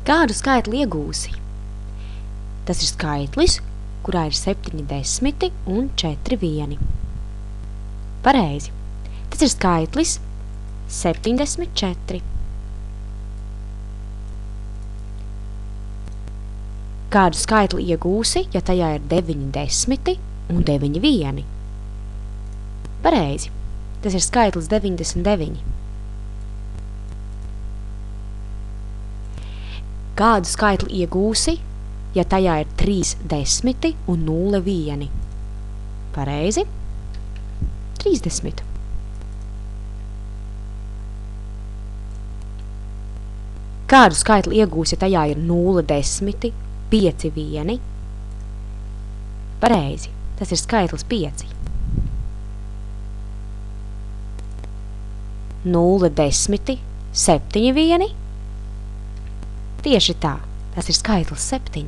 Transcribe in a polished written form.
Kādu skaitli iegūsi? Tas ir skaitlis, kurā ir 7 desmiti un 4 vieni. Pareizi. Tas ir skaitlis 74. Kādu skaitli iegūsi, ja tajā ir 9 desmiti un 9 vieni? Pareizi. Tas ir skaitlis 99. Kādu skaitli iegūsi, ja tajā ir 3 desmiti un 0 vieni? Pareizi. 30. Kādu skaitli iegūsi, ja tajā ir 0 desmiti, 5 vieni? Pareizi. Tas ir skaitlis 5. 0 desmiti, 7 vieni? Tieši tā. Tas ir skaitlis 7.